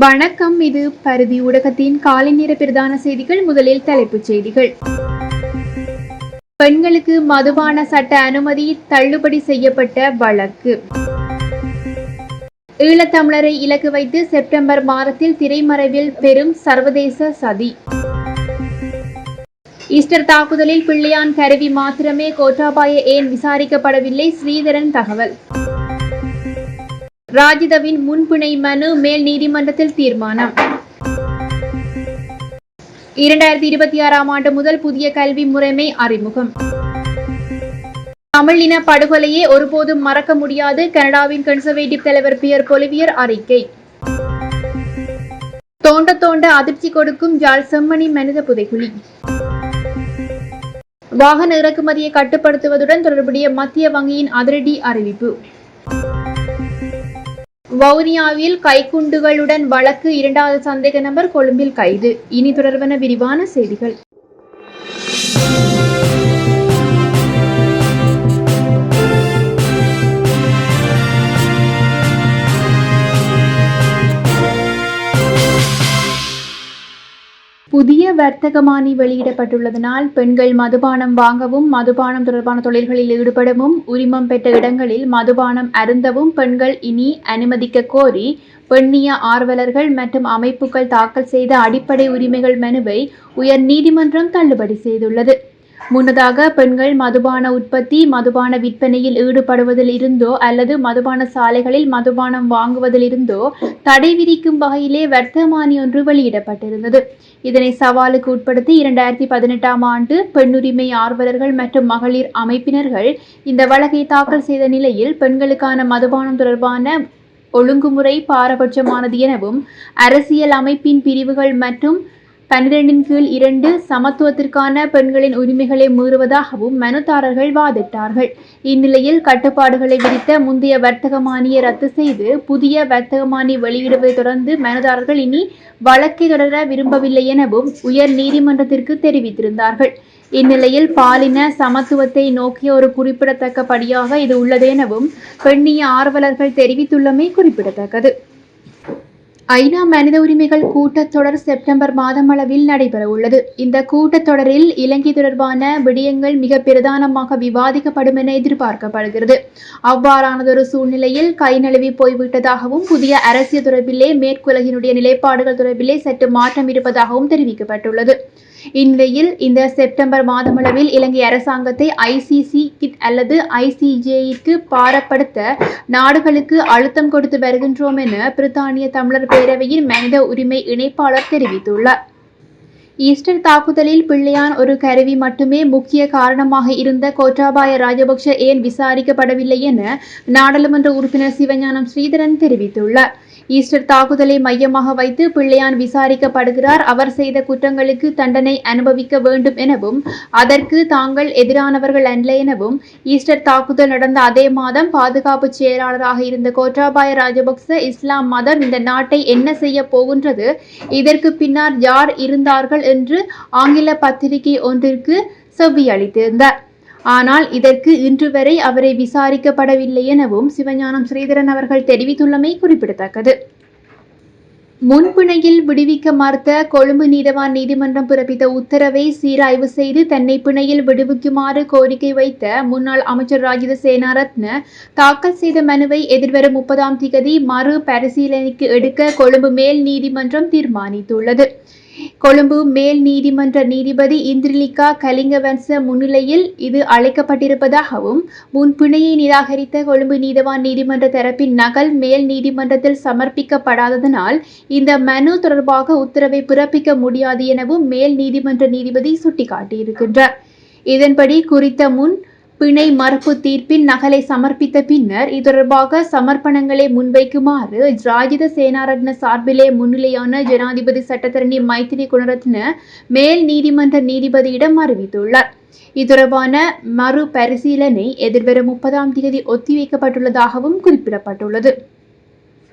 வணக்கம். இது பருதி ஊடகத்தின் காலை நேர பிரதான செய்திகள். முதலில் தலைப்புச் செய்திகள். பெண்களுக்கு மதுபான சட்ட அனுமதி தள்ளுபடி செய்யப்பட்ட வழக்கு. ஈழத்தமிழரை இலக்கு வைத்து செப்டம்பர் மாதத்தில் திரைமறைவில் பெரும் சர்வதேச சதி. ஈஸ்டர் தாக்குதலில் பிள்ளையான் கருவி மாத்திரமே, கோட்டாபாய ஏன் விசாரிக்கப்படவில்லை? ஸ்ரீதரன் தகவல். ராஜிதவின் முன்பிணை மனு மேல் நீதிமன்றத்தில் தீர்மானம். 2026ஆம் ஆண்டு முதல் புதிய கல்வி முறைமை அறிமுகம். தமிழ் இன படுகொலையை ஒருபோதும் மறக்க முடியாது, கனடாவின் கன்சர்வேட்டிவ் தலைவர் பியர் பொலிவியர் அறிக்கை. தோண்ட தோண்ட அதிர்ச்சி கொடுக்கும் யாழ் செம்மணி மனித புதைகுழி. வாகன இறக்குமதியை கட்டுப்படுத்துவதுடன் தொடர்புடைய மத்திய வங்கியின் அதிரடி அறிவிப்பு. வவுனியாவில் கைக்குண்டுகளுடன் வழக்கு, 2வது சந்தேக நபர் கொழும்பில் கைது. இனி தொடர்பான விரிவான செய்திகள். புதிய வர்த்தகமானி வெளியிடப்பட்டுள்ளதனால் பெண்கள் மதுபானம் வாங்கவும் மதுபானம் தொடர்பான தொழில்களில் ஈடுபடவும் உரிமம் பெற்ற இடங்களில் மதுபானம் அருந்தவும் பெண்கள் இனி அனுமதிக்க கோரி பெண்ணிய ஆர்வலர்கள் மற்றும் அமைப்புகள் தாக்கல் செய்த அடிப்படை உரிமைகள் மனுவை உயர் நீதிமன்றம் தள்ளுபடி செய்துள்ளது. முன்னதாக பெண்கள் மதுபான உற்பத்தி, மதுபான விற்பனையில் ஈடுபடுவதில் இருந்தோ அல்லது மதுபான சாலைகளில் மதுபானம் வாங்குவதில் இருந்தோ தடை விதிக்கும் வகையிலே வர்த்தமானி ஒன்று வெளியிடப்பட்டிருந்தது. இதனை சவாலுக்கு உட்படுத்தி 2018ஆம் ஆண்டு பெண்ணுரிமை ஆர்வலர்கள் மற்றும் மகளிர் அமைப்பினர்கள் இந்த வழக்கை தாக்கல் செய்த நிலையில் பெண்களுக்கான மதுபானம் தொடர்பான ஒழுங்குமுறை பாரபட்சமானது எனவும் அரசியல் அமைப்பின் பிரிவுகள் மற்றும் 12(2) சமத்துவத்திற்கான பெண்களின் உரிமைகளை மீறுவதாகவும் மனுதாரர்கள் வாதிட்டார்கள். இந்நிலையில் கட்டுப்பாடுகளை விதித்த முந்தைய வர்த்தகமானியை ரத்து செய்து புதிய வர்த்தகமானி வெளியிடுவதை தொடர்ந்து மனுதாரர்கள் இனி வழக்கை தொடர விரும்பவில்லை எனவும் உயர் நீதிமன்றத்திற்கு தெரிவித்திருந்தார்கள். இந்நிலையில் பாலின சமத்துவத்தை நோக்கிய ஒரு குறிப்பிடத்தக்க படியாக இது உள்ளது எனவும் பெண்ணிய ஆர்வலர்கள் தெரிவித்துள்ளமை குறிப்பிடத்தக்கது. ஐநா மனித உரிமைகள் கூட்டத்தொடர் செப்டம்பர் மாதமளவில் நடைபெற உள்ளது. இந்த கூட்டத்தொடரில் இலங்கை தொடர்பான விடயங்கள் மிக பிரதானமாக விவாதிக்கப்படும் என எதிர்பார்க்கப்படுகிறது. அவ்வாறானதொரு சூழ்நிலையில் கை நழுவி போய்விட்டதாகவும் புதிய அரசியல் தொடர்பிலே மேற்குலகினுடைய நிலைப்பாடுகள் தொடர்பிலே சற்று மாற்றம் இருப்பதாகவும் தெரிவிக்கப்பட்டுள்ளது. இந்நிலையில் இந்த செப்டம்பர் மாதமளவில் இலங்கை அரசாங்கத்தை ICC அல்லது ICJக்கு பாரப்படுத்த நாடுகளுக்கு அழுத்தம் கொடுத்து வருகின்றோம் என பிரித்தானிய தமிழர் பேரவையின் மனித உரிமை இணைப்பாளர் தெரிவித்துள்ளார். ஈஸ்டர் தாக்குதலில் பிள்ளையான் ஒரு கருவி மட்டுமே முக்கிய காரணமாக இருந்த கோட்டாபாய ராஜபக்ஷ ஏன் விசாரிக்கப்படவில்லை என நாடாளுமன்ற உறுப்பினர் சிவஞானம் ஸ்ரீதரன் தெரிவித்துள்ளார். ஈஸ்டர் தாக்குதலை மையமாக வைத்து பிள்ளையான் விசாரிக்கப்படுகிறார். அவர் செய்த குற்றங்களுக்கு தண்டனை அனுபவிக்க வேண்டும் எனவும் அதற்கு தாங்கள் எதிரானவர்கள் அல்ல எனவும் ஈஸ்டர் தாக்குதல் நடந்த அதே மாதம் பாதுகாப்பு செயலாளராக இருந்த கோட்டாபாய ராஜபக்ச இஸ்லாம் மதம் இந்த நாட்டை என்ன செய்ய போகின்றது, இதற்கு பின்னால் யார் இருந்தார்கள் என்று ஆங்கில பத்திரிகை ஒன்றிற்கு செவ்வியளித்திருந்தார். ஆனால் இதற்கு இன்று வரை அவரை விசாரிக்கப்படவில்லை எனவும் சிவஞானம் ஸ்ரீதரன் அவர்கள் தெரிவித்துள்ளமை குறிப்பிடத்தக்கது. முன்பிணையில் விடுவிக்க மறுத்த கொழும்பு நீதவான் நீதிமன்றம் பிறப்பித்த உத்தரவை சீராய்வு செய்து தன்னை பிணையில் விடுவிக்குமாறு கோரிக்கை வைத்த முன்னாள் அமைச்சர் ராஜித சேனாரத்ன தாக்கல் செய்த மனுவை எதிர்வரும் 30ஆம் திகதி மறு பரிசீலனைக்கு எடுக்க கொழும்பு மேல் நீதிமன்றம் தீர்மானித்துள்ளது. கொழும்பு மேல் நீதிமன்ற நீதிபதி இந்திரிலிகா கலிங்கவன்ச முன்னிலையில் இது அழைக்கப்பட்டிருப்பதாகவும் முன்பிணையை நிராகரித்த கொழும்பு நீதவான் நீதிமன்ற தரப்பின் நகல் மேல் நீதிமன்றத்தில் சமர்ப்பிக்கப்படாததனால் இந்த மனு தொடர்பாக உத்தரவை பிறப்பிக்க முடியாது எனவும் மேல் நீதிமன்ற நீதிபதி சுட்டிக்காட்டியிருக்கின்றார். இதன்படி குறித்த முன் பிணை மறுப்பு தீர்ப்பின் நகலை சமர்ப்பித்த பின்னர் இது தொடர்பாக சமர்ப்பணங்களை முன்வைக்குமாறு ராஜித சேனாரத்ன சார்பிலே முன்னிலையான ஜனாதிபதி சட்டத்தரணி மைத்திரி குணரத்ன மேல் நீதிமன்ற நீதிபதியிடம் அறிவித்துள்ளார். இது தொடர்பான மறு பரிசீலனை எதிர்வரும் 30ஆம் தேதி ஒத்திவைக்கப்பட்டுள்ளதாகவும் குறிப்பிடப்பட்டுள்ளது.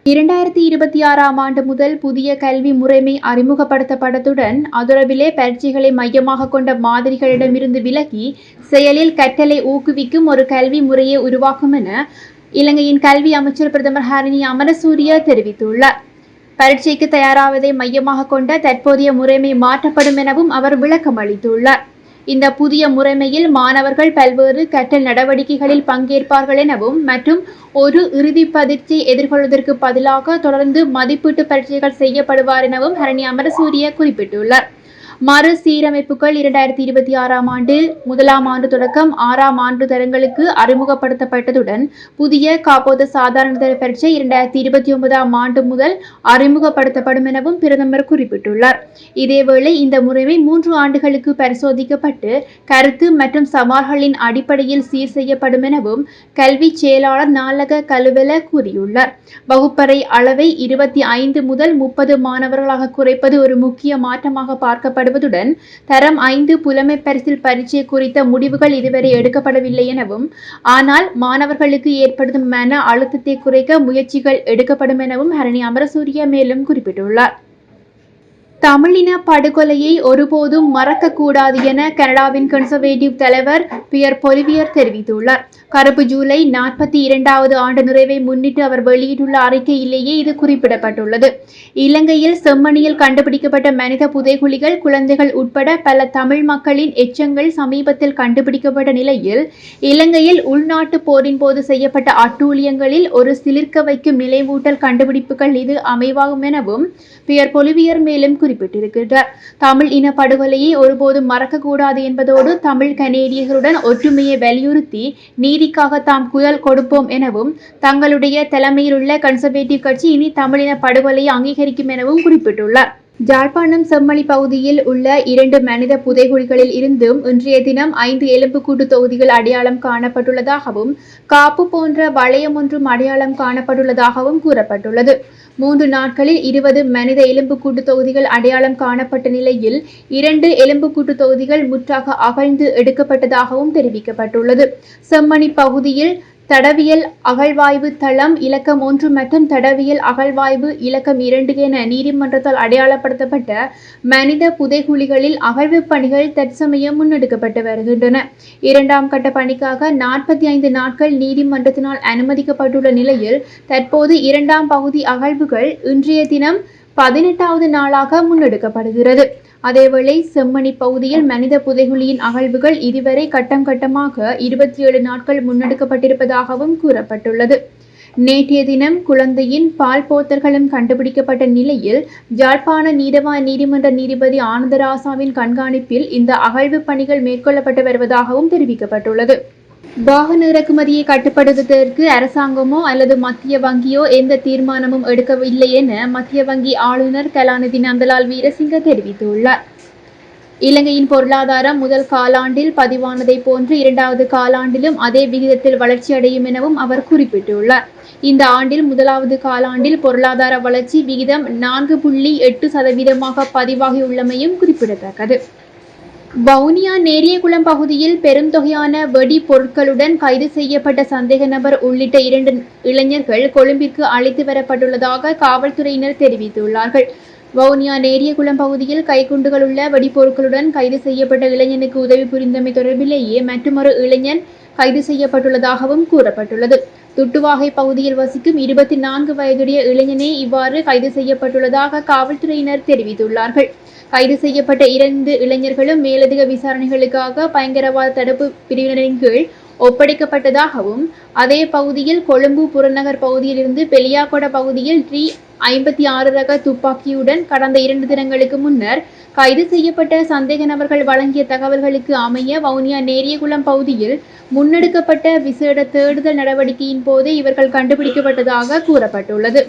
2026ஆம் ஆண்டு முதல் புதிய கல்வி முறைமை அறிமுகப்படுத்தப்பட்டதுடன் அதொடர்பிலே பரீட்சைகளை மையமாக கொண்ட மாதிரிகளிடமிருந்து விலகி செயலில் கற்றலை ஊக்குவிக்கும் ஒரு கல்வி முறையை உருவாக்கும் என இலங்கையின் கல்வி அமைச்சர் பிரதமர் ஹரிணி அமரசூரிய தெரிவித்துள்ளார். பரீட்சைக்கு தயாராவதை மையமாக கொண்ட தற்போதைய முறைமை மாற்றப்படும் எனவும் அவர் விளக்கம் அளித்துள்ளார். இந்த புதிய முறைமையில் மாணவர்கள் பல்வேறு கற்றல் நடவடிக்கைகளில் பங்கேற்பார்கள் எனவும் மற்றும் ஒரு இறுதி பரீட்சை எதிர்கொள்வதற்கு பதிலாக தொடர்ந்து மதிப்பீட்டு பரீட்சைகள் செய்யப்படுவார் எனவும் ஹரணி அமரசூரிய குறிப்பிட்டுள்ளார். மறுசீரமைப்புகள் 2026ஆம் ஆண்டு 1ஆம் ஆண்டு தொடக்கம் 6ஆம் ஆண்டு தரங்களுக்கு அறிமுகப்படுத்தப்பட்டதுடன் புதிய காப்போது சாதாரண தர பரீட்சை 2029ஆம் ஆண்டு முதல் அறிமுகப்படுத்தப்படும் எனவும் பிரதமர் குறிப்பிட்டுள்ளார். இதேவேளை இந்த முறைமை 3 ஆண்டுகளுக்கு பரிசோதிக்கப்பட்டு கருத்து மற்றும் சவால்களின் அடிப்படையில் சீர் செய்யப்படும் எனவும் கல்வி செயலாளர் நாலக கலுவெல கூறியுள்ளார். வகுப்பறை அளவை 25 முதல் 30 மாணவர்களாக குறைப்பது ஒரு முக்கிய மாற்றமாக பார்க்கப்படும். தரம் 5 புலமை பரிசில் பரீட்சை குறித்த முடிவுகள் இதுவரை எடுக்கப்படவில்லை எனவும் ஆனால் மாணவர்களுக்கு ஏற்படும் மன அழுத்தத்தை குறைக்க முயற்சிகள் எடுக்கப்படும் எனவும் ஹரணி அமரசூரிய மேலும் குறிப்பிட்டுள்ளார். தமிழின படுகொலையை ஒருபோதும் மறக்கக்கூடாது என கனடாவின் கன்சர்வேட்டிவ் தலைவர் பியர் பொலிவியர் தெரிவித்துள்ளார். கருப்பு ஜூலை 42வது ஆண்டு நிறைவை முன்னிட்டு அவர் வெளியிட்டுள்ள அறிக்கையிலேயே இது குறிப்பிடப்பட்டுள்ளது. இலங்கையில் செம்மணியில் கண்டுபிடிக்கப்பட்ட மனித புதைகுழிகள், குழந்தைகள் உட்பட பல தமிழ் மக்களின் எச்சங்கள் சமீபத்தில் கண்டுபிடிக்கப்பட்ட நிலையில் இலங்கையில் உள்நாட்டு போரின் போது செய்யப்பட்ட அட்டூழியங்களில் ஒரு சிலிர்க்க வைக்கும் நினைவூட்டல் கண்டுபிடிப்புகள் இது அமைவாகும் எனவும் பியர் பொலிவியர் மேலும் குறிப்பிட்டிருக்கிறார். தமிழ் இன படுகொலையை ஒருபோதும் மறக்கக்கூடாது என்பதோடு தமிழ் கனேடியர்களுடன் ஒற்றுமையை வலியுறுத்தி நீதிக்காக தாம் குரல் கொடுப்போம் எனவும் தங்களுடைய தலைமையில் உள்ள கன்சர்வேட்டிவ் கட்சி இனி தமிழின படுகொலையை அங்கீகரிக்கும் எனவும் குறிப்பிட்டுள்ளார். ஜாழ்ப்பாணம் செம்மணி பகுதியில் உள்ள 2 மனித புதைகுழிகளில் இருந்தும் இன்றைய தினம் 5 எலும்புக்கூட்டு தொகுதிகள் அடையாளம் காணப்பட்டுள்ளதாகவும் காப்பு போன்ற வளையம் ஒன்றும் அடையாளம் காணப்பட்டுள்ளதாகவும் கூறப்பட்டுள்ளது. 3 நாட்களில் 20 மனித எலும்புக்கூட்டு தொகுதிகள் அடையாளம் காணப்பட்ட நிலையில் 2 எலும்புக்கூட்டு தொகுதிகள் முற்றாக அகழ்ந்து எடுக்கப்பட்டதாகவும் தெரிவிக்கப்பட்டுள்ளது. செம்மணி பகுதியில் தடவியல் அகழ்வாய்வு தளம் இலக்கம் 1 மற்றும் தடவியல் அகழ்வாய்வு இலக்கம் 2 என நீதிமன்றத்தால் அடையாளப்படுத்தப்பட்ட மனித புதைகுழிகளில் அகழ்வு பணிகள் தற்சமயம் முன்னெடுக்கப்பட்டு வருகின்றன. 2ஆம் கட்ட பணிக்காக 45 நாட்கள் நீதிமன்றத்தினால் அனுமதிக்கப்பட்டுள்ள நிலையில் தற்போது 2ஆம் பகுதி அகழ்வுகள் இன்றைய தினம் 18வது நாளாக முன்னெடுக்கப்படுகிறது. அதேவேளை செம்மணி பகுதியில் மனித புதைகுழியின் அகழ்வுகள் இதுவரை கட்டம் கட்டமாக 27 நாட்கள் முன்னெடுக்கப்பட்டிருப்பதாகவும் கூறப்பட்டுள்ளது. நேற்றைய தினம் குழந்தையின் பால் போத்தர்களும் கண்டுபிடிக்கப்பட்ட நிலையில் யாழ்ப்பாண நீதவான் நீதிமன்ற நீதிபதி ஆனந்தராசாவின் கண்காணிப்பில் இந்த அகழ்வு பணிகள் மேற்கொள்ளப்பட்டு வருவதாகவும் தெரிவிக்கப்பட்டுள்ளது. வாகன இறக்குமதியை கட்டுப்படுத்துவதற்கு அரசாங்கமோ அல்லது மத்திய வங்கியோ எந்த தீர்மானமும் எடுக்கவில்லை என மத்திய வங்கி ஆளுநர் கலாநிதி நந்தலால் வீரசிங்க தெரிவித்துள்ளார். இலங்கையின் பொருளாதாரம் முதல் காலாண்டில் பதிவானதை போன்று 2வது காலாண்டிலும் அதே விகிதத்தில் வளர்ச்சியடையும் எனவும் அவர் குறிப்பிட்டுள்ளார். இந்த ஆண்டில் 1வது காலாண்டில் பொருளாதார வளர்ச்சி விகிதம் 4.8% பதிவாகியுள்ளமையும் குறிப்பிடத்தக்கது. வவுனியா நேரியகுளம் பகுதியில் பெரும் தொகையான வெடி பொருட்களுடன் கைது செய்யப்பட்ட சந்தேக நபர் உள்ளிட்ட 2 இளைஞர்கள் கொழும்பிற்கு அழைத்து வரப்பட்டுள்ளதாக காவல்துறையினர் தெரிவித்துள்ளார்கள். வவுனியா நேரியகுளம் பகுதியில் கைக்குண்டுகள் உள்ள வெடிப்பொருட்களுடன் கைது செய்யப்பட்ட இளைஞனுக்கு உதவி புரிந்தமை தொடர்பிலேயே மற்றொரு இளைஞன் கைது செய்யப்பட்டுள்ளதாகவும் கூறப்பட்டுள்ளது. துட்டுவாகை பகுதியில் வசிக்கும் 24 வயதுடைய இளைஞனே இவ்வாறு கைது செய்யப்பட்டுள்ளதாக காவல்துறையினர் தெரிவித்துள்ளார்கள். கைது செய்யப்பட்ட 2 இளைஞர்களும் மேலதிக விசாரணைகளுக்காக பயங்கரவாத தடுப்பு பிரிவினரின் கீழ் ஒப்படைக்கப்பட்டதாகவும் அதே பகுதியில் கொழும்பு புறநகர் பகுதியில் இருந்து பெலியாகொட பகுதியில் 56 ரக துப்பாக்கியுடன் கடந்த 2 தினங்களுக்கு முன்னர் கைது செய்யப்பட்ட சந்தேக நபர்கள் வழங்கிய தகவல்களுக்கு அமைய வவுனியா நேரியகுளம் பகுதியில் முன்னெடுக்கப்பட்ட விசேட தேடுதல் நடவடிக்கையின் போது இவர்கள் கண்டுபிடிக்கப்பட்டதாக கூறப்பட்டுள்ளது.